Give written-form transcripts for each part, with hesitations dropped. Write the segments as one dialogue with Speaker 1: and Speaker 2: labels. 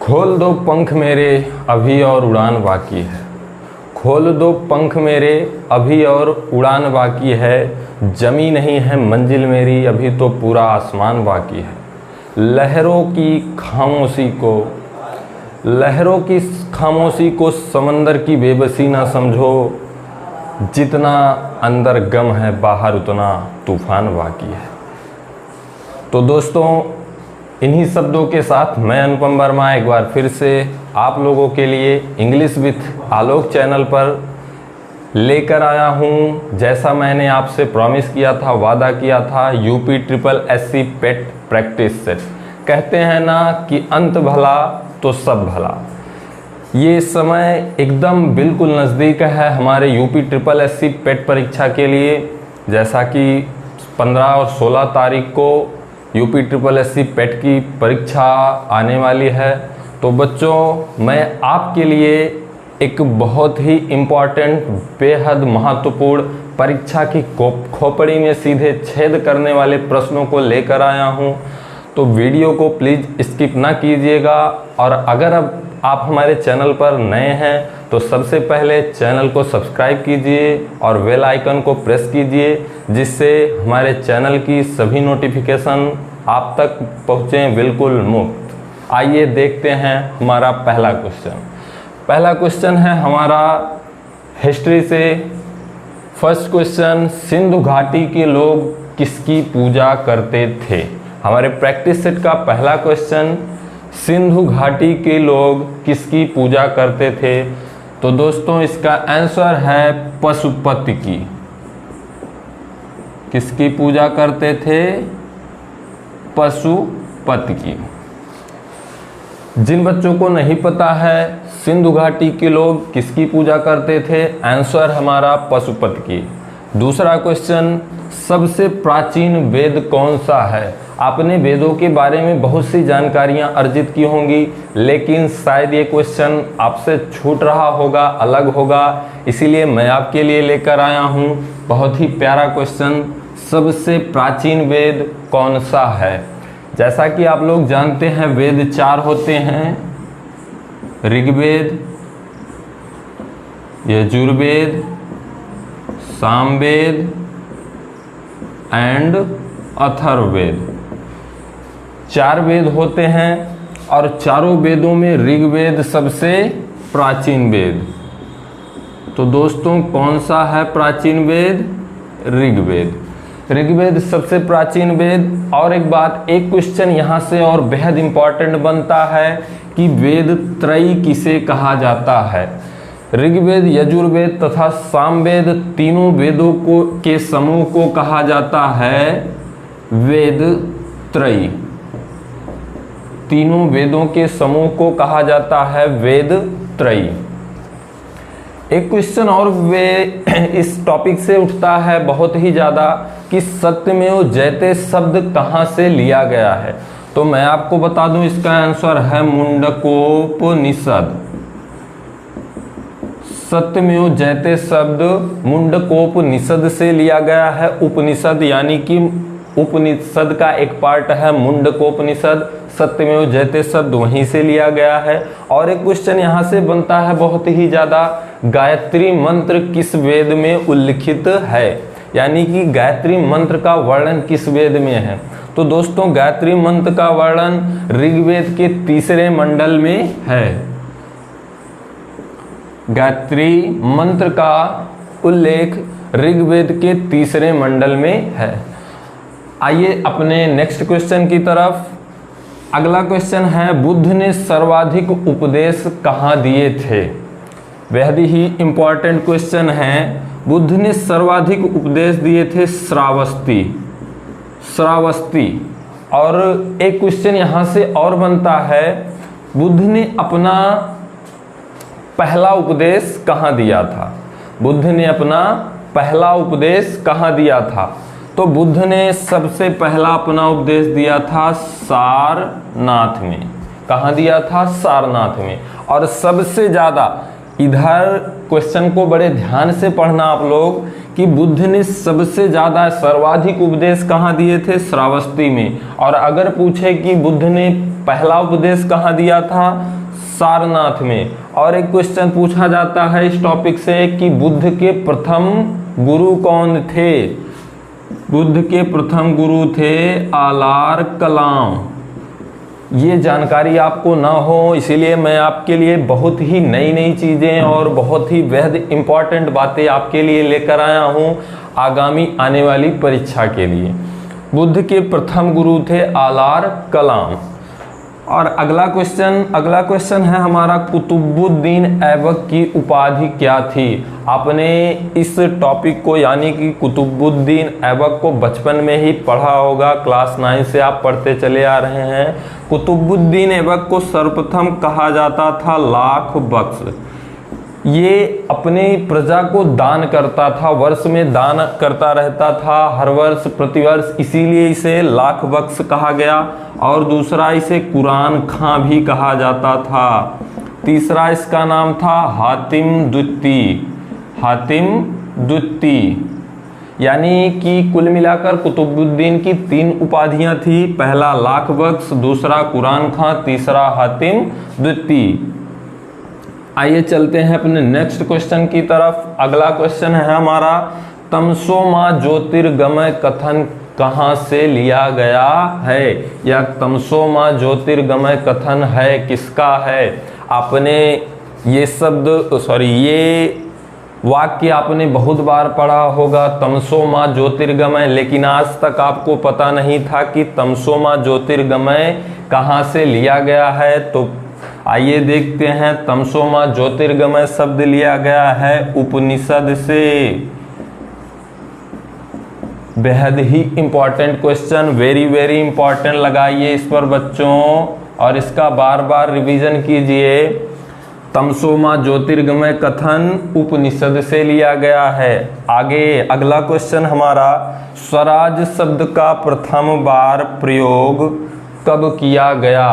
Speaker 1: खोल दो पंख मेरे अभी और उड़ान बाकी है। खोल दो पंख मेरे अभी और उड़ान बाकी है। जमी नहीं है मंजिल मेरी अभी तो पूरा आसमान बाकी है। लहरों की खामोशी को समंदर की बेबसी ना समझो। जितना अंदर गम है बाहर उतना तूफान बाकी है। तो दोस्तों, इन्हीं शब्दों के साथ मैं अनुपम वर्मा एक बार फिर से आप लोगों के लिए इंग्लिश विथ आलोक चैनल पर लेकर आया हूं। जैसा मैंने आपसे प्रॉमिस किया था, वादा किया था, यूपी ट्रिपल एससी पेट प्रैक्टिस सेट। कहते हैं ना कि अंत भला तो सब भला। ये समय एकदम बिल्कुल नज़दीक है हमारे यूपी ट्रिपल एससी पेट परीक्षा के लिए। जैसा कि 15 और 16 तारीख को यूपी ट्रिपल एससी पेट की परीक्षा आने वाली है। तो बच्चों, मैं आपके लिए एक बहुत ही इम्पॉर्टेंट, बेहद महत्वपूर्ण परीक्षा की खोपड़ी में सीधे छेद करने वाले प्रश्नों को लेकर आया हूं। तो वीडियो को प्लीज़ स्किप ना कीजिएगा। और अगर अब आप हमारे चैनल पर नए हैं तो सबसे पहले चैनल को सब्सक्राइब कीजिए और बेल आइकन को प्रेस कीजिए, जिससे हमारे चैनल की सभी नोटिफिकेशन आप तक पहुँचें बिल्कुल मुफ्त। आइए देखते हैं हमारा पहला क्वेश्चन। पहला क्वेश्चन है हमारा हिस्ट्री से। फर्स्ट क्वेश्चन, सिंधु घाटी के लोग किसकी पूजा करते थे? हमारे प्रैक्टिस सेट का पहला क्वेश्चन, सिंधु घाटी के लोग किसकी पूजा करते थे? तो दोस्तों, इसका आंसर है पशुपति की। किसकी पूजा करते थे? पशुपति की। जिन बच्चों को नहीं पता है सिंधु घाटी के लोग किसकी पूजा करते थे, आंसर हमारा पशुपति की। दूसरा क्वेश्चन, सबसे प्राचीन वेद कौन सा है? आपने वेदों के बारे में बहुत सी जानकारियां अर्जित की होंगी, लेकिन शायद ये क्वेश्चन आपसे छूट रहा होगा, अलग होगा, इसीलिए मैं आपके लिए लेकर आया हूं बहुत ही प्यारा क्वेश्चन। सबसे प्राचीन वेद कौन सा है? जैसा कि आप लोग जानते हैं, वेद 4 होते हैं, ऋग्वेद, यजुर्वेद, सामवेद एंड अथर्ववेद। 4 वेद होते हैं और चारों वेदों में ऋग्वेद सबसे प्राचीन वेद। तो दोस्तों, कौन सा है प्राचीन वेद? ऋग्वेद। ऋग्वेद सबसे प्राचीन वेद। और एक बात, एक क्वेश्चन यहाँ से और बेहद इंपॉर्टेंट बनता है कि वेद त्रयी किसे कहा जाता है? ऋग्वेद, यजुर्वेद तथा सामवेद तीनों वेदों के समूह को कहा जाता है वेद त्रयी। तीनों वेदों के समूह को कहा जाता है वेद त्रयी। एक क्वेश्चन और इस टॉपिक से उठता है बहुत ही ज़्यादा कि सत्यमेव जयते शब्द कहाँ से लिया गया है? तो मैं आपको बता दूं, इसका आंसर है मुंडकोपनिषद। सत्यमेव जयते शब्द मुंडकोपनिषद से लिया गया है। उपनिषद यानी कि उपनिषद का एक पार्ट है मुंडकोपनिषद। सत्यमेव जयते शब्द वहीं से लिया गया है। और एक क्वेश्चन यहाँ से बनता है बहुत ही ज़्यादा, गायत्री मंत्र किस वेद में उल्लिखित है? यानी कि गायत्री मंत्र का वर्णन किस वेद में है? तो दोस्तों, गायत्री मंत्र का वर्णन ऋग्वेद के 3 मंडल में है। गायत्री मंत्र का उल्लेख ऋग्वेद के 3 मंडल में है। आइए अपने नेक्स्ट क्वेश्चन की तरफ। अगला क्वेश्चन है, बुद्ध ने सर्वाधिक उपदेश कहाँ दिए थे? बेहद ही इंपॉर्टेंट क्वेश्चन है। बुद्ध ने सर्वाधिक उपदेश दिए थे श्रावस्ती। और एक क्वेश्चन यहाँ से और बनता है, बुद्ध ने अपना पहला उपदेश कहाँ दिया था? बुद्ध ने अपना पहला उपदेश कहाँ दिया था? तो बुद्ध ने सबसे पहला अपना उपदेश दिया था सारनाथ में। कहाँ दिया था? सारनाथ में। और सबसे ज़्यादा इधर क्वेश्चन को बड़े ध्यान से पढ़ना आप लोग कि बुद्ध ने सबसे ज़्यादा सर्वाधिक उपदेश कहाँ दिए थे? श्रावस्ती में। और अगर पूछे कि बुद्ध ने पहला उपदेश कहाँ दिया था? सारनाथ में। और एक क्वेश्चन पूछा जाता है इस टॉपिक से कि बुद्ध के प्रथम गुरु कौन थे? बुद्ध के प्रथम गुरु थे आलार कलाम। ये जानकारी आपको ना हो इसीलिए मैं आपके लिए बहुत ही नई नई चीज़ें और बहुत ही बेहद इम्पॉर्टेंट बातें आपके लिए लेकर आया हूँ आगामी आने वाली परीक्षा के लिए। बुद्ध के प्रथम गुरु थे आलार कलाम। और अगला क्वेश्चन है हमारा, कुतुबुद्दीन ऐबक की उपाधि क्या थी? आपने इस टॉपिक को यानी कि कुतुबुद्दीन ऐबक को बचपन में ही पढ़ा होगा, क्लास 9 से आप पढ़ते चले आ रहे हैं। कुतुबुद्दीन ऐबक को सर्वप्रथम कहा जाता था लाख बख्श। ये अपने प्रजा को दान करता था, वर्ष में दान करता रहता था, हर वर्ष प्रतिवर्ष, इसीलिए इसे लाख बख्श कहा गया। और दूसरा, इसे कुरान खां भी कहा जाता था। तीसरा इसका नाम था हातिम दुत्ती। यानी कि कुल मिलाकर कुतुबुद्दीन की 3 उपाधियां थी। पहला लाख बख्श, दूसरा कुरान खां, तीसरा हातिम दुत्ती। आइए चलते हैं अपने नेक्स्ट क्वेश्चन की तरफ। अगला क्वेश्चन है हमारा, तमसो मा ज्योतिर्गमय कथन कहाँ से लिया गया है? या तमसो मा ज्योतिर्गमय कथन है किसका है? आपने ये वाक्य आपने बहुत बार पढ़ा होगा, तमसो मा ज्योतिर्गमय, लेकिन आज तक आपको पता नहीं था कि तमसो मा ज्योतिर्गमय कहाँ से लिया गया है। तो आइए देखते हैं। तमसो मा ज्योतिर्गमय शब्द लिया गया है उपनिषद से। बेहद ही इंपॉर्टेंट क्वेश्चन, वेरी इंपॉर्टेंट, लगाइए इस पर बच्चों और इसका बार बार रिवीजन कीजिए। तमसो मा ज्योतिर्गमय कथन उपनिषद से लिया गया है। आगे अगला क्वेश्चन हमारा, स्वराज शब्द का प्रथम बार प्रयोग कब किया गया?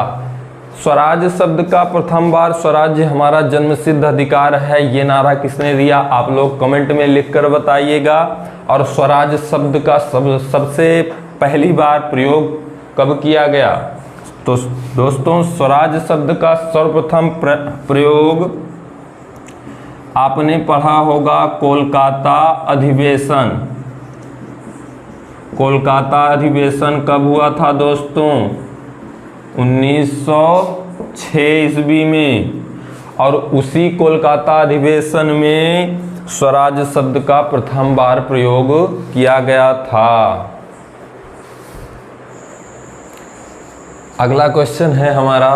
Speaker 1: स्वराज शब्द का प्रथम बार, स्वराज्य हमारा जन्मसिद्ध अधिकार है, ये नारा किसने दिया? आप लोग कमेंट में लिखकर बताइएगा। और स्वराज शब्द का सबसे पहली बार प्रयोग कब किया गया? तो दोस्तों, स्वराज शब्द का सर्वप्रथम प्रयोग आपने पढ़ा होगा कोलकाता अधिवेशन। कोलकाता अधिवेशन कब हुआ था दोस्तों? 1906 ईस्वी में। और उसी कोलकाता अधिवेशन में स्वराज शब्द का प्रथम बार प्रयोग किया गया था। अगला क्वेश्चन है हमारा,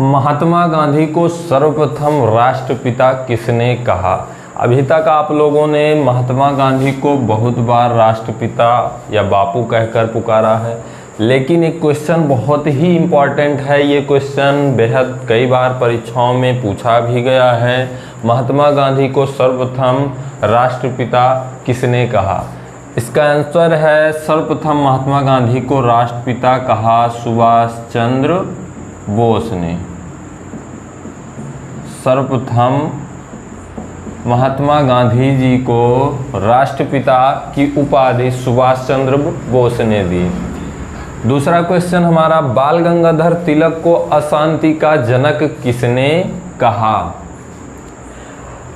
Speaker 1: महात्मा गांधी को सर्वप्रथम राष्ट्रपिता किसने कहा? अभी तक आप लोगों ने महात्मा गांधी को बहुत बार राष्ट्रपिता या बापू कहकर पुकारा है, लेकिन एक क्वेश्चन बहुत ही इम्पॉर्टेंट है। ये क्वेश्चन बेहद कई बार परीक्षाओं में पूछा भी गया है। महात्मा गांधी को सर्वप्रथम राष्ट्रपिता किसने कहा? इसका आंसर है, सर्वप्रथम महात्मा गांधी को राष्ट्रपिता कहा सुभाष चंद्र बोस ने। सर्वप्रथम महात्मा गांधी जी को राष्ट्रपिता की उपाधि सुभाष चंद्र बोस ने दी। दूसरा क्वेश्चन हमारा, बाल गंगाधर तिलक को अशांति का जनक किसने कहा?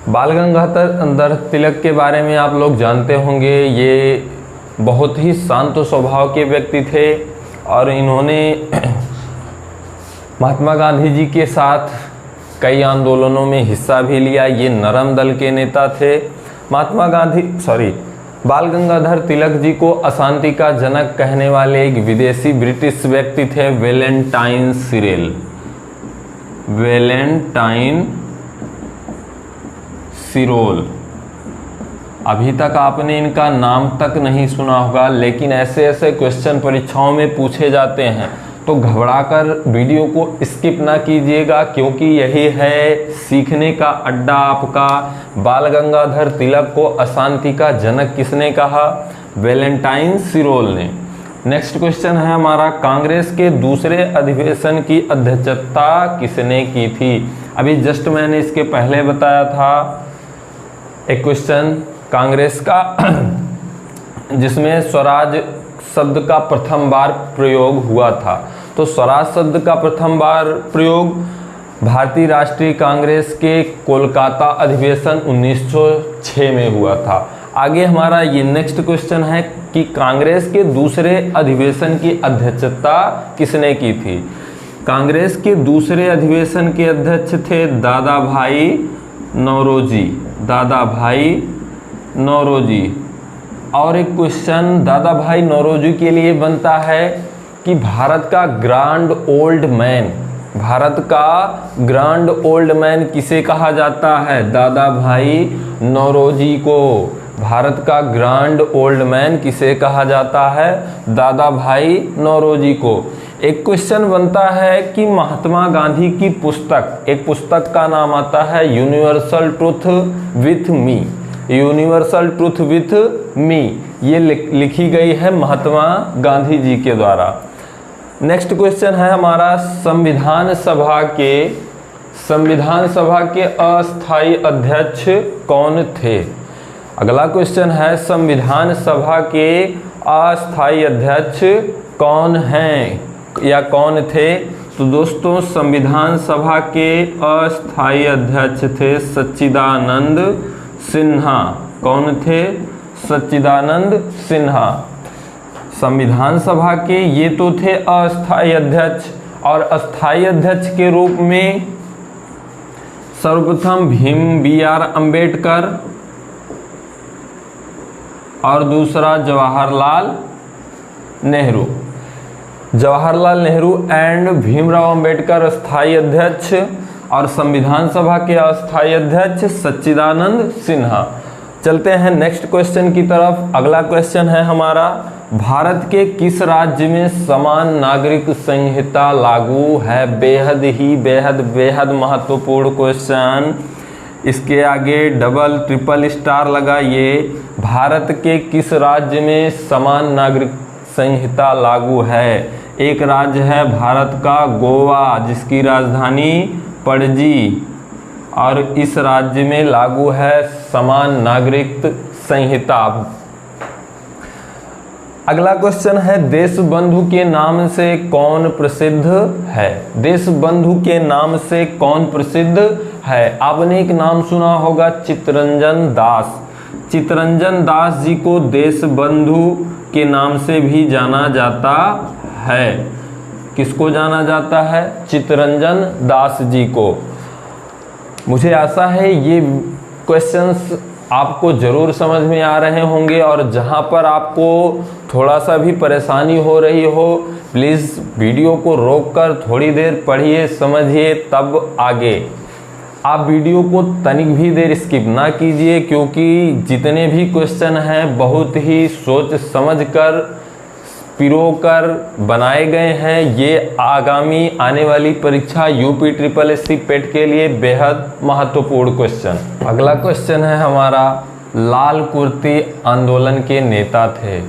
Speaker 1: बाल गंगाधर तिलक के बारे में आप लोग जानते होंगे। ये बहुत ही शांत स्वभाव के व्यक्ति थे और इन्होंने महात्मा गांधी जी के साथ कई आंदोलनों में हिस्सा भी लिया। ये नरम दल के नेता थे। बाल गंगाधर तिलक जी को अशांति का जनक कहने वाले एक विदेशी ब्रिटिश व्यक्ति थे, वैलेंटाइन सिरोल। अभी तक आपने इनका नाम तक नहीं सुना होगा, लेकिन ऐसे ऐसे क्वेश्चन परीक्षाओं में पूछे जाते हैं, तो घबराकर वीडियो को स्किप ना कीजिएगा, क्योंकि यही है सीखने का अड्डा आपका। बाल गंगाधर तिलक को अशांति का जनक किसने कहा? वैलेंटाइन सिरोल ने। नेक्स्ट क्वेश्चन है हमारा, कांग्रेस के दूसरे अधिवेशन की अध्यक्षता किसने की थी? अभी जस्ट मैंने इसके पहले बताया था एक क्वेश्चन कांग्रेस का जिसमें स्वराज शब्द का प्रथम बार प्रयोग हुआ था। तो स्वराज शब्द का प्रथम बार प्रयोग भारतीय राष्ट्रीय कांग्रेस के कोलकाता अधिवेशन 1906 में हुआ था। आगे हमारा ये नेक्स्ट क्वेश्चन है कि कांग्रेस के दूसरे अधिवेशन की अध्यक्षता किसने की थी। कांग्रेस के दूसरे अधिवेशन के अध्यक्ष थे दादा भाई नौरोजी, दादा भाई नौरोजी। और एक क्वेश्चन दादा भाई नौरोजी के लिए बनता है कि भारत का ग्रैंड ओल्ड मैन, भारत का ग्रैंड ओल्ड मैन किसे कहा जाता है। दादा भाई नौरोजी को भारत का ग्रैंड ओल्ड मैन किसे कहा जाता है, दादा भाई नौरोजी को। एक क्वेश्चन बनता है कि महात्मा गांधी की पुस्तक, एक पुस्तक का नाम आता है universal truth with me, universal truth with me, ये लिखी गई है महात्मा गांधी जी के द्वारा। नेक्स्ट क्वेश्चन है हमारा संविधान सभा के अस्थायी अध्यक्ष कौन थे। अगला क्वेश्चन है संविधान सभा के अस्थायी अध्यक्ष कौन हैं या कौन थे। तो दोस्तों संविधान सभा के अस्थायी अध्यक्ष थे सच्चिदानंद सिन्हा। कौन थे, सच्चिदानंद सिन्हा। संविधान सभा के ये तो थे अस्थायी अध्यक्ष, और अस्थायी अध्यक्ष के रूप में सर्वप्रथम भीम BR अम्बेडकर और दूसरा जवाहरलाल नेहरू। जवाहरलाल नेहरू एंड भीमराव अम्बेडकर अस्थायी अध्यक्ष, और संविधान सभा के अस्थायी अध्यक्ष सच्चिदानंद सिन्हा। चलते हैं नेक्स्ट क्वेश्चन की तरफ। अगला क्वेश्चन है हमारा भारत के किस राज्य में समान नागरिक संहिता लागू है। बेहद महत्वपूर्ण क्वेश्चन। इसके आगे डबल ट्रिपल स्टार लगाइए। भारत के किस राज्य में समान नागरिक संहिता लागू है। एक राज्य है भारत का गोवा, जिसकी राजधानी पणजी, और इस राज्य में लागू है समान नागरिक संहिता। अगला क्वेश्चन है देशबंधु के नाम से कौन प्रसिद्ध है। देशबंधु के नाम से कौन प्रसिद्ध है। आपने एक नाम सुना होगा चित्तरंजन दास। चित्तरंजन दास जी को देशबंधु के नाम से भी जाना जाता है। किसको जाना जाता है, चित्तरंजन दास जी को। मुझे आशा है ये क्वेश्चंस आपको ज़रूर समझ में आ रहे होंगे, और जहाँ पर आपको थोड़ा सा भी परेशानी हो रही हो प्लीज़ वीडियो को रोककर थोड़ी देर पढ़िए, समझिए, तब आगे। आप वीडियो को तनिक भी देर स्किप ना कीजिए, क्योंकि जितने भी क्वेश्चन हैं बहुत ही सोच समझकर पिरोकर बनाए गए हैं। ये आगामी आने वाली परीक्षा यूपी SSSC पेट के लिए बेहद महत्वपूर्ण क्वेश्चन। अगला क्वेश्चन है हमारा लाल कुर्ती आंदोलन के नेता थे।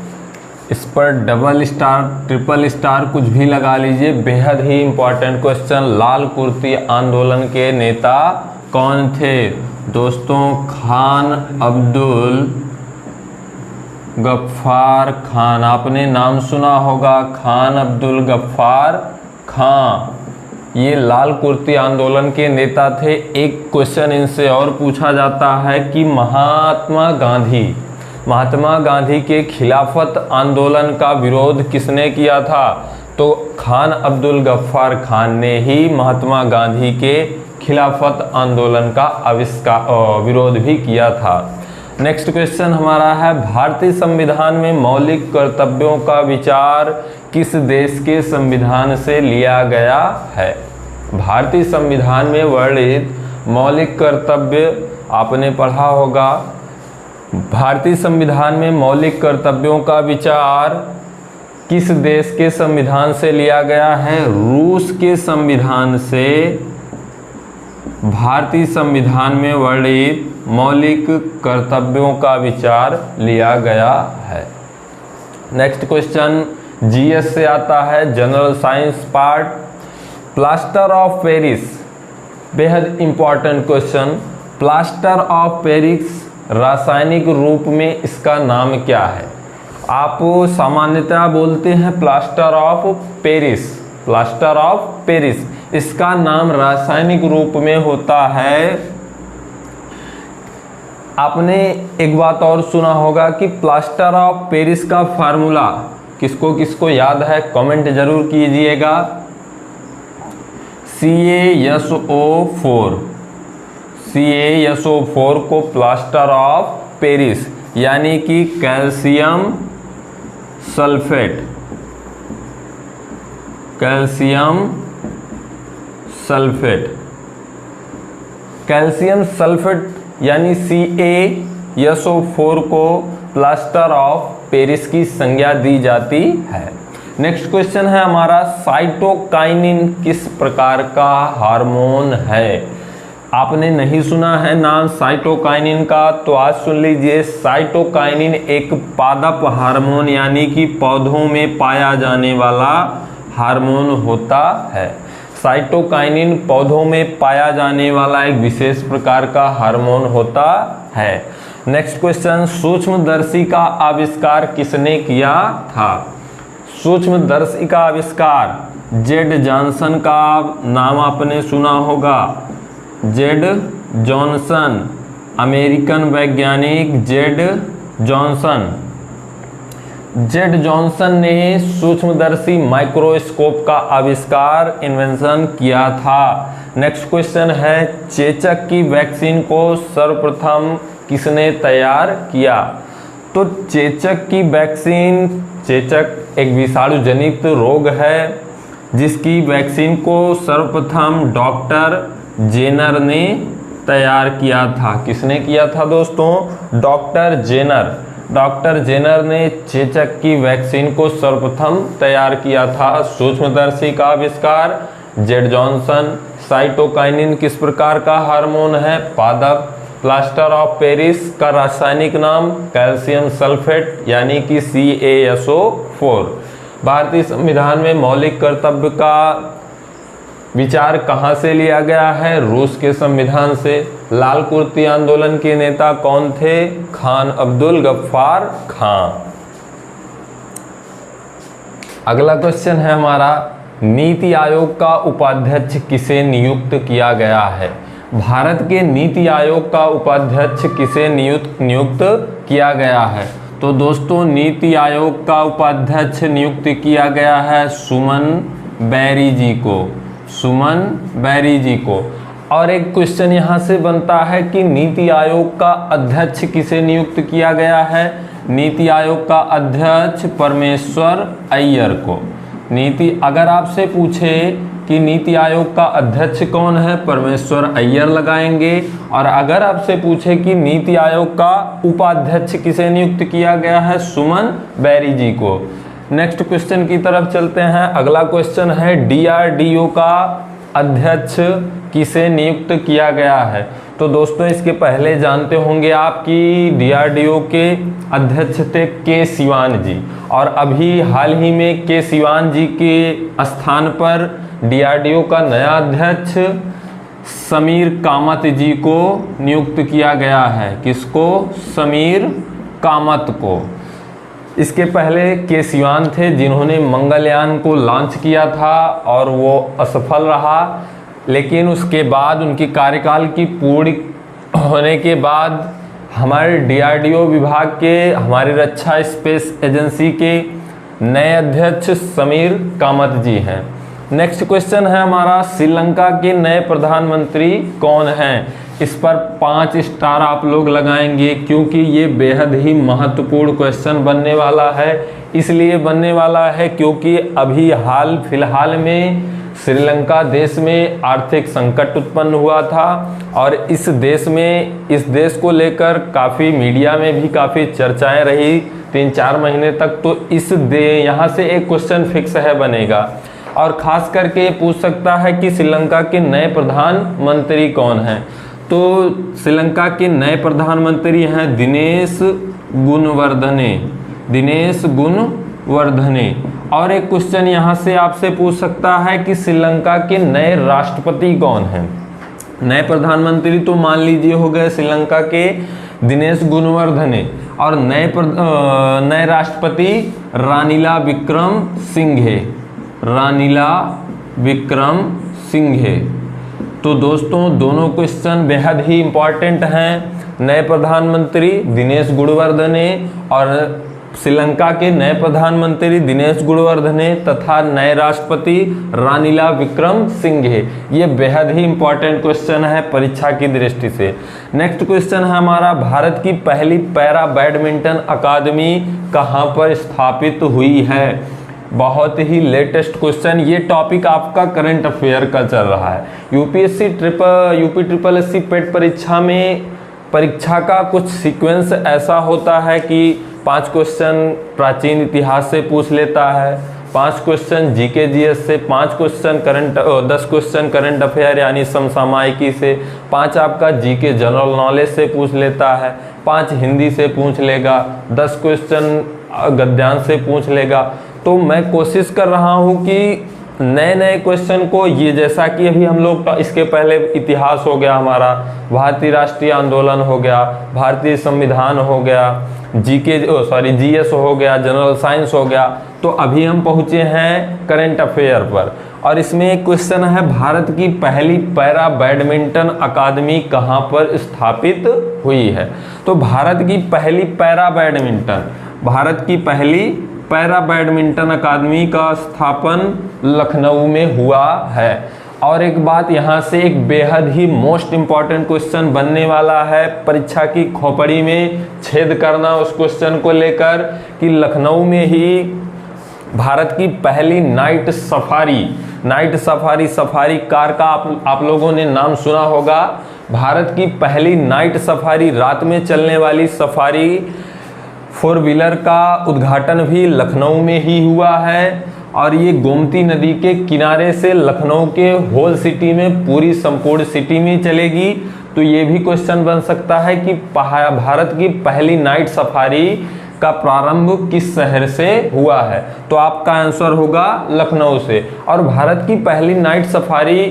Speaker 1: इस पर डबल स्टार ट्रिपल स्टार कुछ भी लगा लीजिए, बेहद ही इंपॉर्टेंट क्वेश्चन। लाल कुर्ती आंदोलन के नेता कौन थे। दोस्तों खान अब्दुल गफ्फार खान, आपने नाम सुना होगा, खान अब्दुल गफ्फार खान। ये लाल कुर्ती आंदोलन के नेता थे। एक क्वेश्चन इनसे और पूछा जाता है कि महात्मा गांधी के खिलाफत आंदोलन का विरोध किसने किया था। तो खान अब्दुल गफ्फार खान ने ही महात्मा गांधी के खिलाफत आंदोलन का विरोध भी किया था। नेक्स्ट क्वेश्चन हमारा है भारतीय संविधान में मौलिक कर्तव्यों का विचार किस देश के संविधान से लिया गया है। भारतीय संविधान में वर्णित मौलिक कर्तव्य आपने पढ़ा होगा। भारतीय संविधान में मौलिक कर्तव्यों का विचार किस देश के संविधान से लिया गया है। रूस के संविधान से भारतीय संविधान में वर्णित मौलिक कर्तव्यों का विचार लिया गया है। नेक्स्ट क्वेश्चन GS से आता है, general science part. Plaster of Paris बेहद important question, plaster of Paris रासायनिक रूप में इसका नाम क्या है? आप सामान्यतः बोलते हैं plaster of Paris, plaster of Paris, इसका नाम रासायनिक रूप में होता है। आपने एक बात और सुना होगा कि प्लास्टर ऑफ पेरिस का फार्मूला किसको किसको याद है, कमेंट जरूर कीजिएगा। CaSO4, CaSO4 को प्लास्टर ऑफ पेरिस यानी कि calcium sulphate, calcium sulphate, calcium sulphate यानी CaSO4 को प्लास्टर ऑफ पेरिस की संज्ञा दी जाती है। नेक्स्ट क्वेश्चन है हमारा, साइटोकाइनिन किस प्रकार का हार्मोन है? आपने नहीं सुना है नाम साइटोकाइनिन का, तो आज सुन लीजिए। साइटोकाइनिन एक पादप हार्मोन यानी कि पौधों में पाया जाने वाला हार्मोन होता है। साइटोकाइनिन पौधों में पाया जाने वाला एक विशेष प्रकार का हार्मोन होता है। नेक्स्ट क्वेश्चन, सूक्ष्मदर्शी का आविष्कार किसने किया था? सूक्ष्मदर्शी का आविष्कार जेड जॉनसन का नाम आपने सुना होगा। जेड जॉनसन, अमेरिकन वैज्ञानिक जेड जॉनसन। जेड जॉनसन ने सूक्ष्मदर्शी माइक्रोस्कोप का आविष्कार, इन्वेंशन किया था। नेक्स्ट क्वेश्चन है, चेचक की वैक्सीन को सर्वप्रथम किसने तैयार किया? तो चेचक की वैक्सीन, चेचक एक विषाणु जनित रोग है जिसकी वैक्सीन को सर्वप्रथम डॉक्टर जेनर ने तैयार किया था। किसने किया था दोस्तों? Doctor Jenner. डॉक्टर जेनर ने चेचक की वैक्सीन को सर्वप्रथम तैयार किया था। सूक्ष्मदर्शी का आविष्कार जेड जॉनसन। साइटोकाइनिन किस प्रकार का हार्मोन है? पादप। प्लास्टर ऑफ पेरिस का रासायनिक नाम कैल्शियम सल्फेट यानी कि CaSO4। भारतीय संविधान में मौलिक कर्तव्य का विचार कहाँ से लिया गया है? रूस के संविधान से। लाल कुर्ती आंदोलन के नेता कौन थे? खान अब्दुल गफ्फार खान। अगला क्वेश्चन है हमारा, नीति आयोग का उपाध्यक्ष किसे नियुक्त किया गया है? भारत के नीति आयोग का उपाध्यक्ष किसे नियुक्त किया गया है? तो दोस्तों नीति आयोग का उपाध्यक्ष नियुक्त किया गया है सुमन बैरी जी को, सुमन बैरी जी को। और एक क्वेश्चन यहाँ से बनता है कि नीति आयोग का अध्यक्ष किसे नियुक्त किया गया है? नीति आयोग का अध्यक्ष परमेश्वर अय्यर को। अगर आपसे पूछे कि नीति आयोग का अध्यक्ष कौन है, परमेश्वर अय्यर लगाएंगे। और अगर आपसे पूछे कि नीति आयोग का उपाध्यक्ष किसे नियुक्त किया गया है, सुमन बैरी जी को। नेक्स्ट क्वेश्चन की तरफ चलते हैं। अगला क्वेश्चन है, DRDO का अध्यक्ष किसे नियुक्त किया गया है? तो दोस्तों इसके पहले जानते होंगे आप कि DRDO के अध्यक्ष थे के सिवान जी, और अभी हाल ही में के सिवान जी के स्थान पर DRDO का नया अध्यक्ष समीर कामत जी को नियुक्त किया गया है। किसको? समीर कामत को। इसके पहले के सिवान थे जिन्होंने मंगलयान को लॉन्च किया था और वो असफल रहा, लेकिन उसके बाद उनकी कार्यकाल की पूर्ण होने के बाद हमारे DRDO विभाग के, हमारी रक्षा स्पेस एजेंसी के नए अध्यक्ष समीर कामत जी हैं। नेक्स्ट क्वेश्चन है हमारा, श्रीलंका के नए प्रधानमंत्री कौन हैं? इस पर 5 स्टार आप लोग लगाएंगे क्योंकि ये बेहद ही महत्वपूर्ण क्वेश्चन बनने वाला है। इसलिए बनने वाला है क्योंकि अभी हाल फिलहाल में श्रीलंका देश में आर्थिक संकट उत्पन्न हुआ था और इस देश को लेकर काफ़ी मीडिया में भी काफ़ी चर्चाएं रही 3-4 महीने तक। तो यहाँ से एक क्वेश्चन फिक्स है बनेगा, और ख़ास करके पूछ सकता है कि श्रीलंका के नए प्रधानमंत्री कौन हैं। तो श्रीलंका के नए प्रधानमंत्री हैं दिनेश गुणवर्धने। और एक क्वेश्चन यहाँ से आपसे पूछ सकता है कि श्रीलंका के नए राष्ट्रपति कौन हैं? नए प्रधानमंत्री तो मान लीजिए हो गए श्रीलंका के दिनेश गुणवर्धने, और नए राष्ट्रपति रानिला विक्रमसिंघे, रानिला विक्रमसिंघे। तो दोस्तों दोनों क्वेश्चन बेहद ही इंपॉर्टेंट हैं। नए प्रधानमंत्री दिनेश गुणवर्धने और श्रीलंका के नए प्रधानमंत्री दिनेश गुणवर्धने तथा नए राष्ट्रपति रानिला विक्रमसिंघे, ये बेहद ही इंपॉर्टेंट क्वेश्चन है परीक्षा की दृष्टि से। नेक्स्ट क्वेश्चन है हमारा, भारत की पहली पैरा बैडमिंटन अकादमी कहाँ पर स्थापित हुई है? बहुत ही लेटेस्ट क्वेश्चन, ये टॉपिक आपका करंट अफेयर का चल रहा है। यूपी ट्रिपल एससी पेट परीक्षा में परीक्षा का कुछ सीक्वेंस ऐसा होता है कि 5 क्वेश्चन प्राचीन इतिहास से पूछ लेता है, 5 क्वेश्चन जीके जीएस से, 5 क्वेश्चन 10 क्वेश्चन करंट अफेयर यानी समसामयिकी से, 5 आपका जीके जनरल नॉलेज से पूछ लेता है, 5 हिंदी से पूछ लेगा, 10 क्वेश्चन गद्यांश से पूछ लेगा। तो मैं कोशिश कर रहा हूँ कि नए नए क्वेश्चन को, ये जैसा कि अभी हम लोग इसके पहले इतिहास हो गया हमारा, भारतीय राष्ट्रीय आंदोलन हो गया, भारतीय संविधान हो गया, जीएस हो गया, जनरल साइंस हो गया, तो अभी हम पहुँचे हैं करंट अफेयर पर। और इसमें एक क्वेश्चन है, भारत की पहली पैरा बैडमिंटन अकादमी कहाँ पर स्थापित हुई है? तो भारत की पहली पैरा बैडमिंटन अकादमी का स्थापन लखनऊ में हुआ है। और एक बात यहाँ से, एक बेहद ही मोस्ट इम्पॉर्टेंट क्वेश्चन बनने वाला है, परीक्षा की खोपड़ी में छेद करना उस क्वेश्चन को लेकर कि लखनऊ में ही भारत की पहली नाइट सफारी कार का आप लोगों ने नाम सुना होगा। भारत की पहली नाइट सफारी, रात में चलने वाली सफारी 4 व्हीलर का उद्घाटन भी लखनऊ में ही हुआ है। और ये गोमती नदी के किनारे से लखनऊ के होल सिटी में, पूरी संपूर्ण सिटी में चलेगी। तो ये भी क्वेश्चन बन सकता है कि भारत की पहली नाइट सफारी का प्रारंभ किस शहर से हुआ है? तो आपका आंसर होगा लखनऊ से। और भारत की पहली नाइट सफारी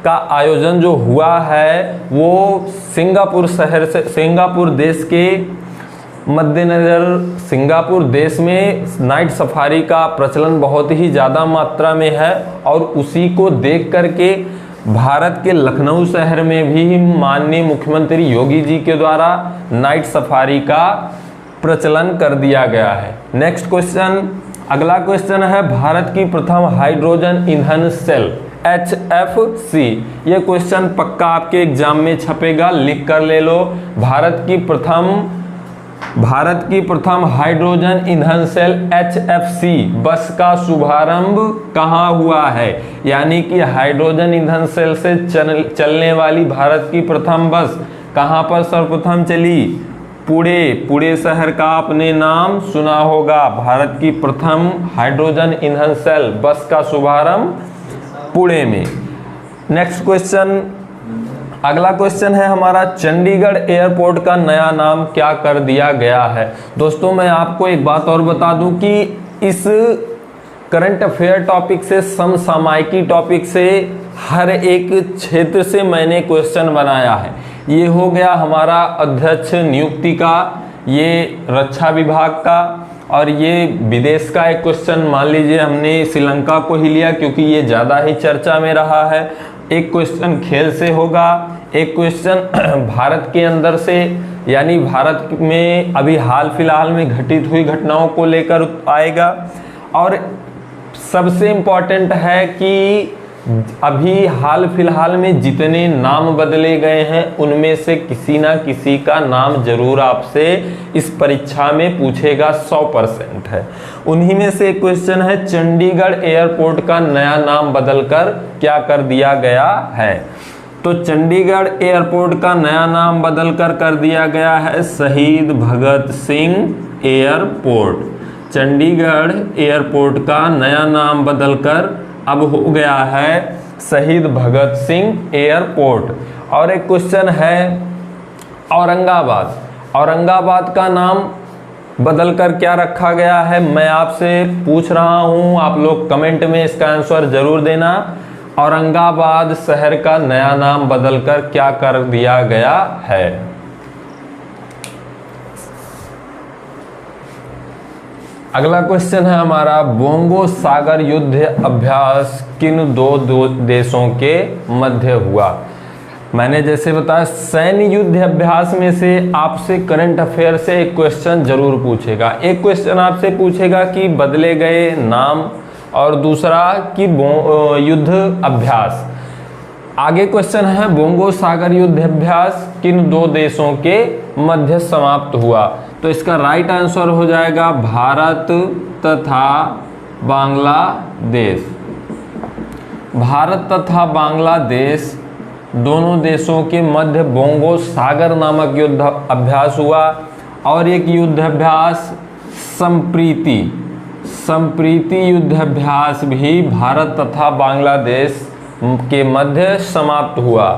Speaker 1: का आयोजन जो हुआ है वो सिंगापुर देश के मद्देनजर, सिंगापुर देश में नाइट सफारी का प्रचलन बहुत ही ज़्यादा मात्रा में है, और उसी को देख करके भारत के लखनऊ शहर में भी माननीय मुख्यमंत्री योगी जी के द्वारा नाइट सफारी का प्रचलन कर दिया गया है। नेक्स्ट क्वेश्चन, अगला क्वेश्चन है, भारत की प्रथम हाइड्रोजन ईंधन सेल HFC। ये क्वेश्चन पक्का आपके एग्जाम में छपेगा, लिख कर ले लो। भारत की प्रथम हाइड्रोजन ईंधन सेल HFC बस का शुभारंभ कहाँ हुआ है? यानी कि हाइड्रोजन ईंधन सेल से चलने वाली भारत की प्रथम बस कहाँ पर सर्वप्रथम चली? पुणे शहर का आपने नाम सुना होगा। भारत की प्रथम हाइड्रोजन ईंधन सेल बस का शुभारंभ पुणे में। नेक्स्ट क्वेश्चन, अगला क्वेश्चन है हमारा, चंडीगढ़ एयरपोर्ट का नया नाम क्या कर दिया गया है? दोस्तों मैं आपको एक बात और बता दूं कि इस करंट अफेयर टॉपिक से, समसामयिकी टॉपिक से, हर एक क्षेत्र से मैंने क्वेश्चन बनाया है। ये हो गया हमारा अध्यक्ष नियुक्ति का, ये रक्षा विभाग का, और ये विदेश का एक क्वेश्चन मान लीजिए हमने श्रीलंका को ही लिया क्योंकि ये ज़्यादा ही चर्चा में रहा है। एक क्वेश्चन खेल से होगा, एक क्वेश्चन भारत के अंदर से, यानी भारत में अभी हाल फिलहाल में घटित हुई घटनाओं को लेकर आएगा। और सबसे इम्पॉर्टेंट है कि अभी हाल फिलहाल में जितने नाम बदले गए हैं उनमें से किसी ना किसी का नाम जरूर आपसे इस परीक्षा में पूछेगा, 100% है। उन्हीं में से एक क्वेश्चन है, चंडीगढ़ एयरपोर्ट का नया नाम बदलकर क्या कर दिया गया है? तो चंडीगढ़ एयरपोर्ट का नया नाम बदलकर कर दिया गया है शहीद भगत सिंह एयरपोर्ट। चंडीगढ़ एयरपोर्ट का नया नाम बदलकर अब हो गया है शहीद भगत सिंह एयरपोर्ट। और एक क्वेश्चन है, औरंगाबाद का नाम बदलकर क्या रखा गया है? मैं आपसे पूछ रहा हूं, आप लोग कमेंट में इसका आंसर जरूर देना। औरंगाबाद शहर का नया नाम बदलकर क्या कर दिया गया है? अगला क्वेश्चन है हमारा, बोंगो सागर युद्ध अभ्यास किन दो देशों के मध्य हुआ? मैंने जैसे बताया, सैन्य युद्ध अभ्यास में से आपसे करंट अफेयर से एक क्वेश्चन जरूर पूछेगा। एक क्वेश्चन आपसे पूछेगा कि बदले गए नाम, और दूसरा कि युद्ध अभ्यास। आगे क्वेश्चन है, बोंगो सागर युद्ध अभ्यास किन दो देशों के मध्य समाप्त हुआ? तो इसका राइट आंसर हो जाएगा भारत तथा बांग्लादेश। भारत तथा बांग्लादेश दोनों देशों के मध्य बोंगो सागर नामक युद्ध अभ्यास हुआ, और एक युद्ध अभ्यास संप्रीति युद्ध अभ्यास भी भारत तथा बांग्लादेश के मध्य समाप्त हुआ।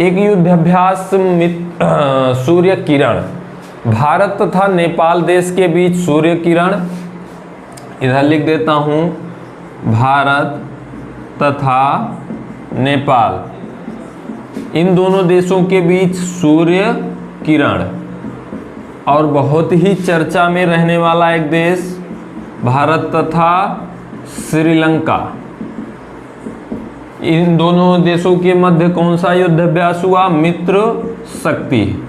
Speaker 1: एक युद्ध अभ्यास सूर्य किरण, भारत तथा नेपाल देश के बीच सूर्य किरण, इधर लिख देता हूं, भारत तथा नेपाल, इन दोनों देशों के बीच सूर्य किरण। और बहुत ही चर्चा में रहने वाला एक देश, भारत तथा श्रीलंका, इन दोनों देशों के मध्य कौन सा युद्ध अभ्यास हुआ? मित्र शक्ति।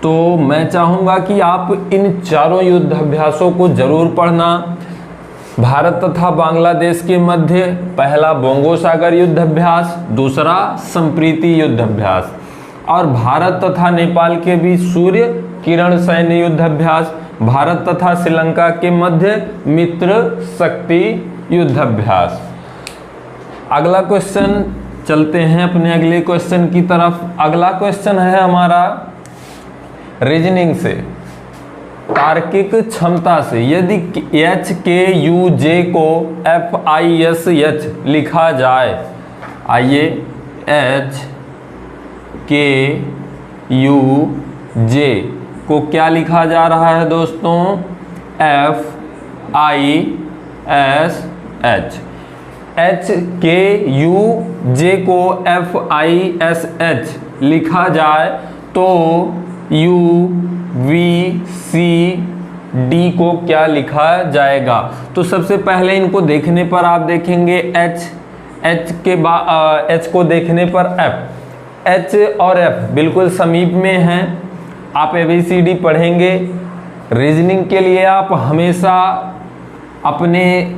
Speaker 1: तो मैं चाहूंगा कि आप इन चारों युद्ध अभ्यासों को जरूर पढ़ना। भारत तथा बांग्लादेश के मध्य पहला बोंगो सागर युद्ध अभ्यास, दूसरा संप्रीति युद्ध अभ्यास, और भारत तथा नेपाल के बीच सूर्य किरण सैन्य युद्ध अभ्यास, भारत तथा श्रीलंका के मध्य मित्र शक्ति युद्ध अभ्यास। अगला क्वेश्चन, चलते हैं अपने अगले क्वेश्चन की तरफ। अगला क्वेश्चन है हमारा रीजनिंग से, तार्किक क्षमता से। यदि HKUJ को FISH लिखा जाए, आइए HKUJ को क्या लिखा जा रहा है दोस्तों? FISH। HKUJ को FISH लिखा जाए तो UVCD को क्या लिखा जाएगा? तो सबसे पहले इनको देखने पर आप देखेंगे H को देखने पर F, H और F बिल्कुल समीप में हैं। आप ABCD पढ़ेंगे। रीजनिंग के लिए आप हमेशा अपने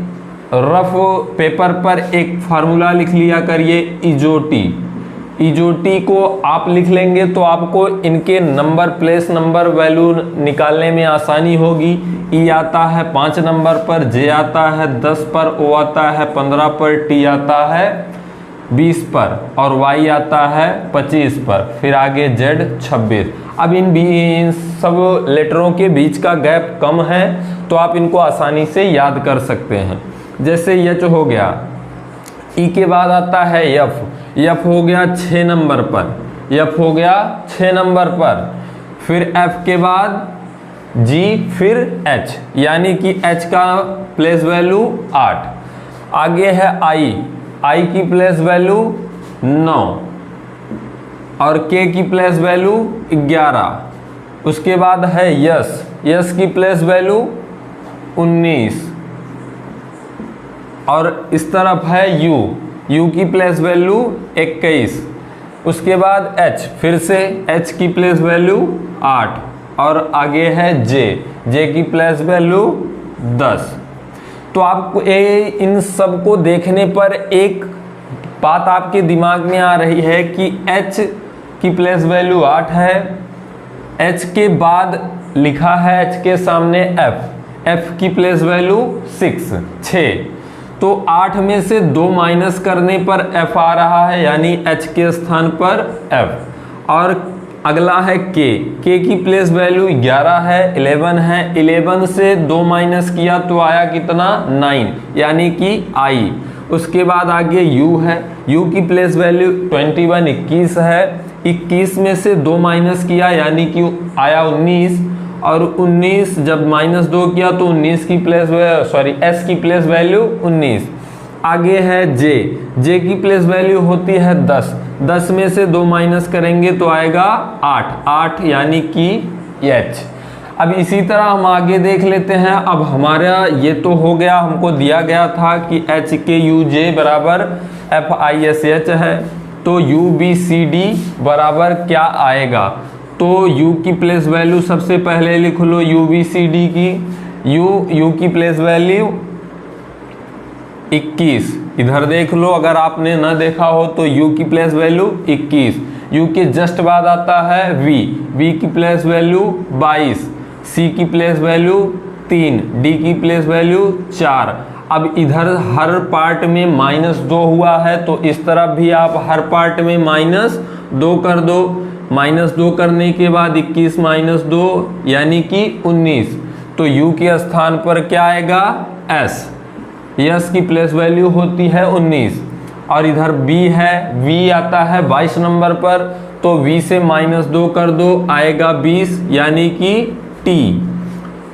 Speaker 1: रफ पेपर पर एक फार्मूला लिख लिया करिए, इजोटी को आप लिख लेंगे तो आपको इनके नंबर, प्लेस नंबर, वैल्यू निकालने में आसानी होगी। ई आता है 5 नंबर पर, जे आता है 10 पर, ओ आता है 15 पर, टी आता है 20 पर, और वाई आता है 25 पर, फिर आगे जेड 26। अब इन सब लेटरों के बीच का गैप कम है तो आप इनको आसानी से याद कर सकते हैं। जैसे एच हो गया, ई के बाद आता है एफ हो गया 6 नंबर पर, एफ हो गया 6 नंबर पर, फिर एफ के बाद जी, फिर एच, यानी कि एच का प्लेस वैल्यू 8। आगे है आई की प्लेस वैल्यू 9 और के की प्लेस वैल्यू 11। उसके बाद है यस की प्लेस वैल्यू 19, और इस तरफ है यू की प्लेस वैल्यू 21। उसके बाद एच, फिर से एच की प्लेस वैल्यू 8, और आगे है जे की प्लेस वैल्यू 10। तो आपको इन सब को देखने पर एक बात आपके दिमाग में आ रही है कि एच की प्लेस वैल्यू 8 है, एच के बाद लिखा है एच के सामने एफ की प्लेस वैल्यू 6। तो 8 में से 2 माइनस करने पर एफ आ रहा है, यानी एच के स्थान पर एफ। और अगला है के की प्लेस वैल्यू 11 है, 11 है, 11 से 2 माइनस किया तो आया कितना? 9, यानी कि आई। उसके बाद आगे यू है, यू की प्लेस वैल्यू 21 है, 21 में से 2 माइनस किया यानी कि आया 19, और 19 जब -2 किया तो 19 की प्लेस एस की प्लेस वैल्यू 19। आगे है जे की प्लेस वैल्यू होती है 10, 10 में से 2 माइनस करेंगे तो आएगा 8 यानी कि एच। अब इसी तरह हम आगे देख लेते हैं। अब हमारा ये तो हो गया, हमको दिया गया था कि एच के यू जे बराबर एफ आई एस एच है, तो यू बी सी डी बराबर क्या आएगा। तो u की प्लेस वैल्यू सबसे पहले लिख लो यू बी सी डी की, u की प्लेस वैल्यू 21, इधर देख लो अगर आपने न देखा हो तो u की प्लेस वैल्यू 21, u के जस्ट बाद आता है v की प्लेस वैल्यू 22, c की प्लेस वैल्यू 3, d की प्लेस वैल्यू 4। अब इधर हर पार्ट में -2 हुआ है तो इस तरफ भी आप हर पार्ट में -2 कर दो। -2 करने के बाद 21 - 2 यानी कि 19, तो u के स्थान पर क्या आएगा s, यस की प्लेस वैल्यू होती है 19। और इधर b है, v आता है 22 नंबर पर, तो v से -2 कर दो आएगा 20 यानी कि t।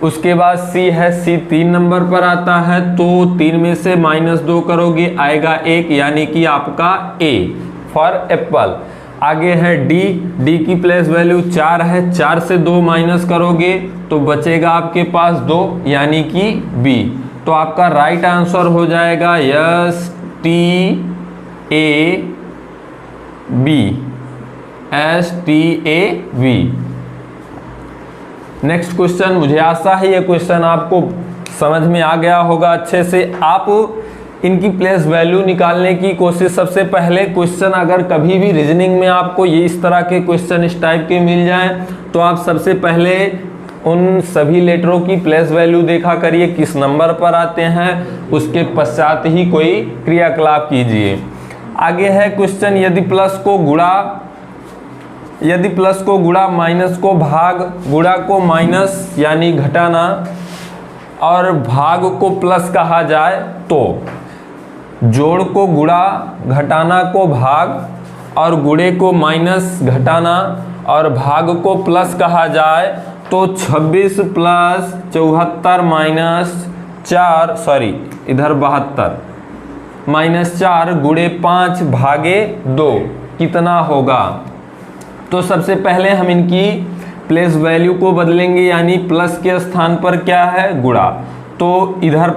Speaker 1: उसके बाद c है, c 3 नंबर पर आता है, तो 3 में से -2 करोगे आएगा 1 यानी कि आपका a फॉर एप्पल। आगे है d की प्लेस वैल्यू 4 है, 4 से 2 माइनस करोगे तो बचेगा आपके पास 2 यानी कि b। तो आपका राइट आंसर हो जाएगा yes T A B, S T A V. Next question, मुझे आशा है ये क्वेश्चन आपको समझ में आ गया होगा अच्छे से। आप इनकी प्लेस वैल्यू निकालने की कोशिश, सबसे पहले क्वेश्चन अगर कभी भी रीजनिंग में आपको ये इस तरह के क्वेश्चन इस टाइप के मिल जाएं तो आप सबसे पहले उन सभी लेटरों की प्लेस वैल्यू देखा करिए किस नंबर पर आते हैं, उसके पश्चात ही कोई क्रियाकलाप कीजिए। आगे है क्वेश्चन, यदि प्लस को गुणा माइनस को भाग, गुणा को माइनस यानी घटाना और भाग को प्लस कहा जाए तो जोड़ को गुणा, घटाना को भाग और गुणे को माइनस, घटाना और भाग को प्लस कहा जाए तो 26 प्लस 74 माइनस 4, सॉरी इधर 72 माइनस 4 गुणे 5 भागे 2 कितना होगा। तो सबसे पहले हम इनकी प्लेस वैल्यू को बदलेंगे, यानी प्लस के स्थान पर क्या है गुणा, तो इधर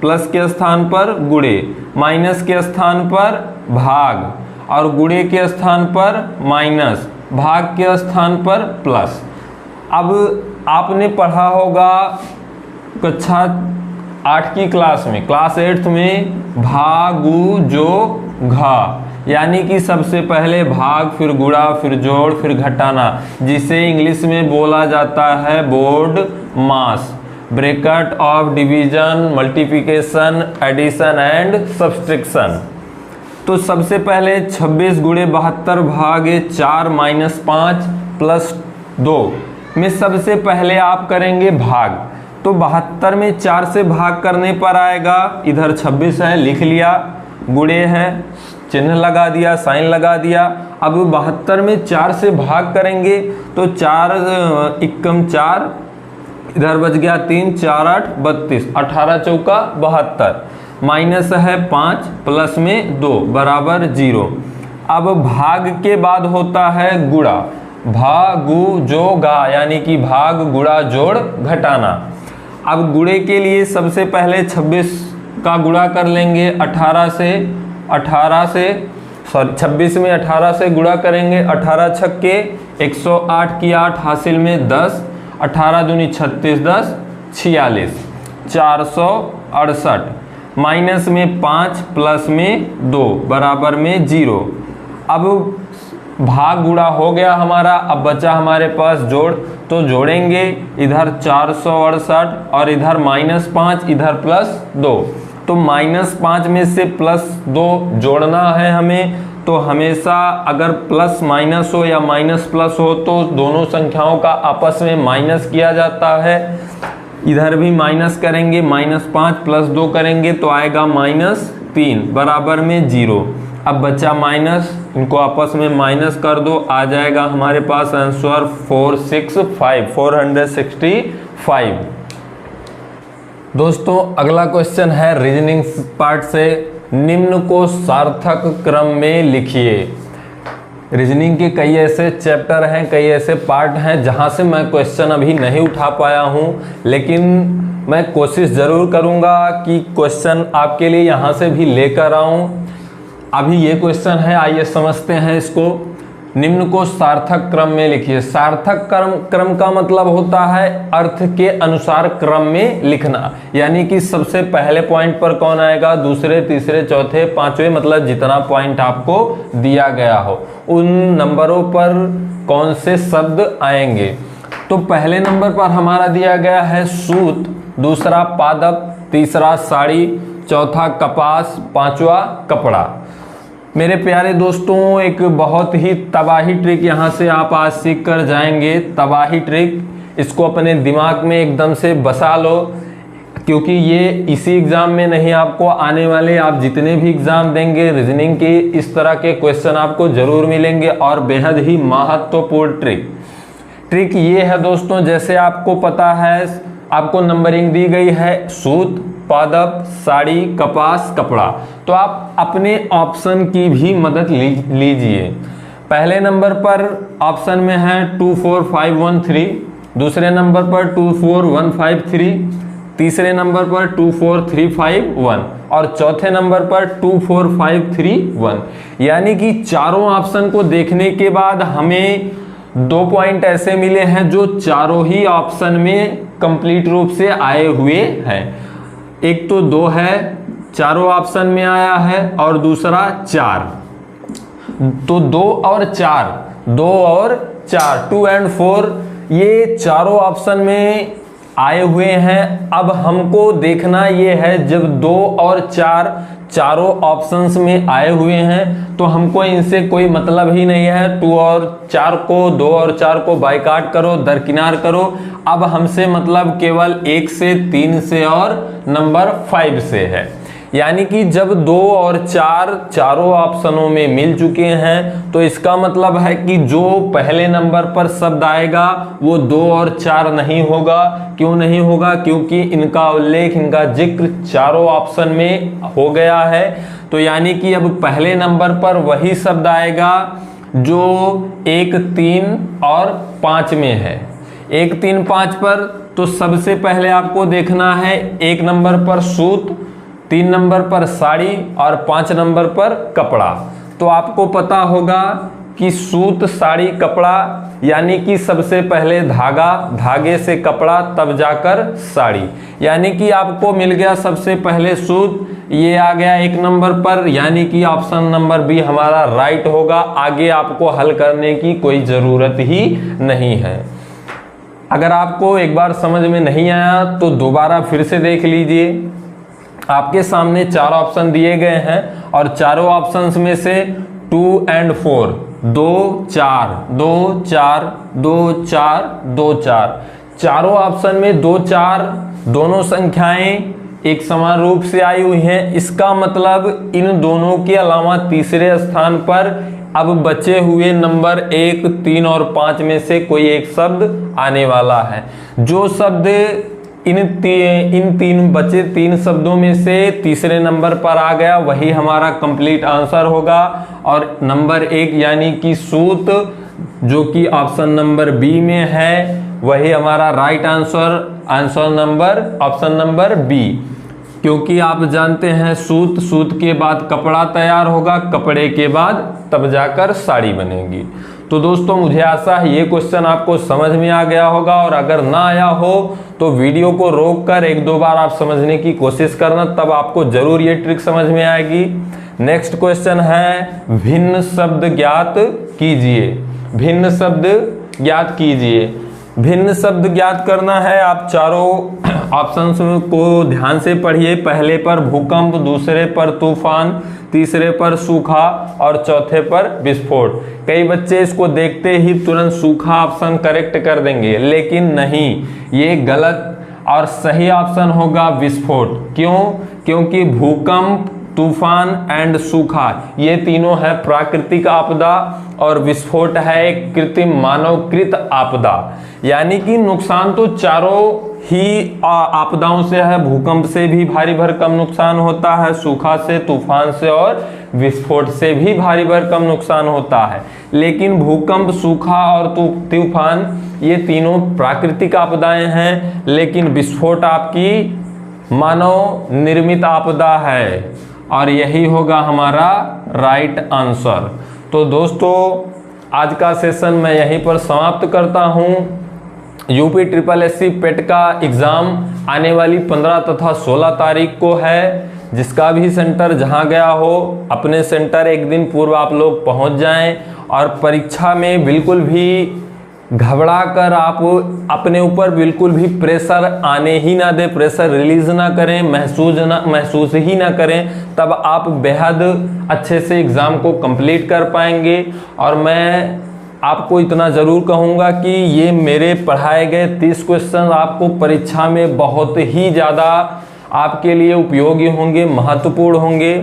Speaker 1: प्लस के स्थान पर गुणे, माइनस के स्थान पर भाग और गुणे के स्थान पर माइनस, भाग के स्थान पर प्लस। अब आपने पढ़ा होगा कक्षा 8 की क्लास में, क्लास 8 में भागु जो घा, यानी कि सबसे पहले भाग, फिर गुणा, फिर जोड़, फिर घटाना, जिसे इंग्लिश में बोला जाता है BODMAS, bracket of division, multiplication, addition and subtraction. तो सबसे पहले 26 गुणे 72 भागे 4 माइनस 5 प्लस 2 में सबसे पहले आप करेंगे भाग, तो 72 में 4 से भाग करने पर आएगा, इधर 26 है लिख लिया, गुणे है चिन्ह लगा दिया, साइन लगा दिया। अब 72 में 4 से भाग करेंगे तो 4 एकम 4, इधर बच गया 3, 4 8 32, 18 चौका 72, माइनस है 5 प्लस में 2 बराबर 0। अब भाग के बाद होता है गुणा, भागु जो गा, यानी कि भाग गुणा जोड़ घटाना। अब गुणे के लिए सबसे पहले 26 का गुणा कर लेंगे 26 में 18 से गुणा करेंगे, 18 छक्के 108 की 8 हासिल में 10, 18 दूनी 36, 10 46, 468, माइनस में 5 प्लस में 2 बराबर में 0। अब भाग गुणा हो गया हमारा, अब बचा हमारे पास जोड़, तो जोड़ेंगे इधर 468 और इधर -5, इधर +2, तो -5 में से +2 जोड़ना है हमें। तो हमेशा अगर प्लस माइनस हो या माइनस प्लस हो तो दोनों संख्याओं का आपस में माइनस किया जाता है। इधर भी माइनस करेंगे, -5 + 2 करेंगे तो आएगा -3 बराबर में 0। अब बचा माइनस, इनको आपस में माइनस कर दो, आ जाएगा हमारे पास आंसर 465। दोस्तों अगला क्वेश्चन है रीजनिंग पार्ट से, निम्न को सार्थक क्रम में लिखिए। रीजनिंग के कई ऐसे चैप्टर हैं, कई ऐसे पार्ट हैं जहां से मैं क्वेश्चन अभी नहीं उठा पाया हूं, लेकिन मैं कोशिश ज़रूर करूंगा कि क्वेश्चन आपके लिए यहां से भी लेकर आऊं। अभी ये क्वेश्चन है, आइए समझते हैं इसको। निम्न को सार्थक क्रम में लिखिए। सार्थक क्रम का मतलब होता है अर्थ के अनुसार क्रम में लिखना, यानी कि सबसे पहले पॉइंट पर कौन आएगा, दूसरे, तीसरे, चौथे, पांचवें, मतलब जितना पॉइंट आपको दिया गया हो उन नंबरों पर कौन से शब्द आएंगे। तो पहले नंबर पर हमारा दिया गया है सूत, दूसरा पादप, तीसरा साड़ी, चौथा कपास, पांचवा कपड़ा। मेरे प्यारे दोस्तों, एक बहुत ही तबाही ट्रिक यहाँ से आप आज सीख कर जाएंगे। तबाही ट्रिक, इसको अपने दिमाग में एकदम से बसा लो, क्योंकि ये इसी एग्ज़ाम में नहीं, आपको आने वाले आप जितने भी एग्ज़ाम देंगे रीजनिंग के, इस तरह के क्वेश्चन आपको ज़रूर मिलेंगे। और बेहद ही महत्वपूर्ण ट्रिक ये है दोस्तों, जैसे आपको पता है, आपको नंबरिंग दी गई है सूत, पादप, साड़ी, कपास, कपड़ा, तो आप अपने ऑप्शन की भी मदद लीजिए। पहले नंबर पर ऑप्शन में है 24513, दूसरे नंबर पर 24153, तीसरे नंबर पर 24351 और चौथे नंबर पर 24531। यानी कि चारों ऑप्शन को देखने के बाद हमें 2 पॉइंट ऐसे मिले हैं जो चारों ही ऑप्शन में कंप्लीट रूप से आए हुए हैं। एक तो 2 है, चारों ऑप्शन में आया है, और दूसरा 4। तो 2 और 4, 2 और 4, 2 and 4, ये चारों ऑप्शन में आए हुए हैं। अब हमको देखना ये है, जब 2 और 4 चारों ऑप्शंस में आए हुए हैं तो हमको इनसे कोई मतलब ही नहीं है। 2 और 4 को, 2 और 4 को बाइकाट करो, दरकिनार करो। अब हमसे मतलब केवल 1 से, 3 से और नंबर 5 से है। यानी कि जब 2 और 4 चारों ऑप्शनों में मिल चुके हैं तो इसका मतलब है कि जो पहले नंबर पर शब्द आएगा वो 2 और 4 नहीं होगा। क्यों नहीं होगा? क्योंकि इनका उल्लेख, इनका जिक्र चारों ऑप्शन में हो गया है। तो यानी कि अब पहले नंबर पर वही शब्द आएगा जो 1, 3 और 5 में है। 1, 3, 5 पर तो सबसे पहले आपको देखना है 1 नंबर पर सूत, 3 नंबर पर साड़ी और 5 नंबर पर कपड़ा। तो आपको पता होगा कि सूत, साड़ी, कपड़ा, यानी कि सबसे पहले धागा, धागे से कपड़ा, तब जाकर साड़ी। यानी कि आपको मिल गया सबसे पहले सूत, ये आ गया 1 नंबर पर, यानी कि ऑप्शन नंबर बी हमारा राइट होगा। आगे आपको हल करने की कोई ज़रूरत ही नहीं है। अगर आपको एक बार समझ में नहीं आया तो दोबारा फिर से देख लीजिए। आपके सामने 4 ऑप्शन दिए गए हैं और चारों ऑप्शंस में से 2 and 4, 2, 4, 2, 4, 2, 4, 2, 4, चारों ऑप्शन में 2, 4 दोनों संख्याएं एक समान रूप से आई हुई हैं। इसका मतलब इन दोनों के अलावा तीसरे स्थान पर अब बचे हुए नंबर 1, 3 और 5 में से कोई एक शब्द आने वाला है। जो शब्द इन 3 बचे 3 शब्दों में से तीसरे नंबर पर आ गया वही हमारा कंप्लीट आंसर होगा। और नंबर 1 यानी कि सूत, जो कि ऑप्शन नंबर बी में है, वही हमारा right answer, option number B. क्योंकि आप जानते हैं सूत, सूत के बाद कपड़ा तैयार होगा, कपड़े के बाद तब जाकर साड़ी बनेगी। तो दोस्तों मुझे आशा है ये क्वेश्चन आपको समझ में आ गया होगा, और अगर ना आया हो तो वीडियो को रोककर 1-2 बार आप समझने की कोशिश करना, तब आपको जरूर ये ट्रिक समझ में आएगी। नेक्स्ट क्वेश्चन है भिन्न शब्द ज्ञात कीजिए। भिन्न शब्द ज्ञात कीजिए। भिन्न शब्द ज्ञात करना है, आप चारों ऑप्शंस को ध्यान से पढ़िए। पहले पर भूकंप, दूसरे पर तूफान, तीसरे पर सूखा और चौथे पर विस्फोट। कई बच्चे इसको देखते ही तुरंत सूखा ऑप्शन करेक्ट कर देंगे, लेकिन नहीं, ये गलत और सही ऑप्शन होगा विस्फोट। क्यों? क्योंकि भूकंप तूफान एंड सूखा, ये तीनों है प्राकृतिक आपदा और विस्फोट है एक कृत्रिम मानवकृत आपदा। यानी कि नुकसान तो चारों ही आपदाओं से है। भूकंप से भी भारी भरकम नुकसान होता है, सूखा से, तूफान से और विस्फोट से भी भारी भरकम नुकसान होता है। लेकिन भूकंप, सूखा और तूफान ये तीनों प्राकृतिक आपदाएं हैं, लेकिन विस्फोट आपकी मानव निर्मित आपदा है। और यही होगा हमारा राइट आंसर। तो दोस्तों आज का सेशन मैं यहीं पर समाप्त करता हूं। यूपी SSC पेट का एग्ज़ाम आने वाली 15 तथा 16 तारीख को है। जिसका भी सेंटर जहां गया हो, अपने सेंटर एक दिन पूर्व आप लोग पहुंच जाएं और परीक्षा में बिल्कुल भी घबरा कर आप अपने ऊपर बिल्कुल भी प्रेशर आने ही ना दें, प्रेशर रिलीज ना करें, महसूस ही ना करें। तब आप बेहद अच्छे से एग्ज़ाम को कंप्लीट कर पाएंगे। और मैं आपको इतना ज़रूर कहूँगा कि ये मेरे पढ़ाए गए 30 क्वेश्चन आपको परीक्षा में बहुत ही ज़्यादा आपके लिए उपयोगी होंगे, महत्वपूर्ण होंगे।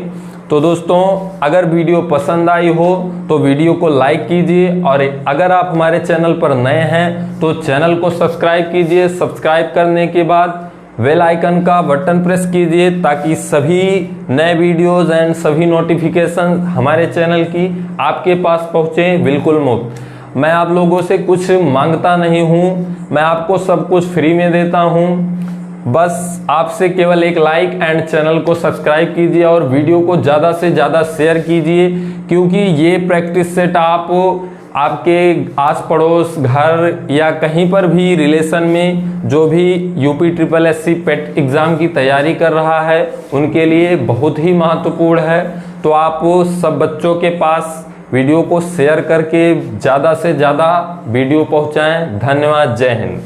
Speaker 1: तो दोस्तों अगर वीडियो पसंद आई हो तो वीडियो को लाइक कीजिए, और अगर आप हमारे चैनल पर नए हैं तो चैनल को सब्सक्राइब कीजिए। सब्सक्राइब करने के बाद बेल आइकन का बटन प्रेस कीजिए, ताकि सभी नए वीडियोस एंड सभी नोटिफिकेशन हमारे चैनल की आपके पास पहुँचे बिल्कुल मुफ्त। मैं आप लोगों से कुछ मांगता नहीं हूँ, मैं आपको सब कुछ फ्री में देता हूँ। बस आपसे केवल एक लाइक एंड चैनल को सब्सक्राइब कीजिए और वीडियो को ज़्यादा से ज़्यादा शेयर कीजिए, क्योंकि ये प्रैक्टिस सेट आप आपके आस पड़ोस, घर या कहीं पर भी रिलेशन में जो भी यूपी SSC पेट एग्ज़ाम की तैयारी कर रहा है उनके लिए बहुत ही महत्वपूर्ण है। तो आप सब बच्चों के पास वीडियो को शेयर करके ज़्यादा से ज़्यादा वीडियो पहुँचाएँ। धन्यवाद। जय हिंद।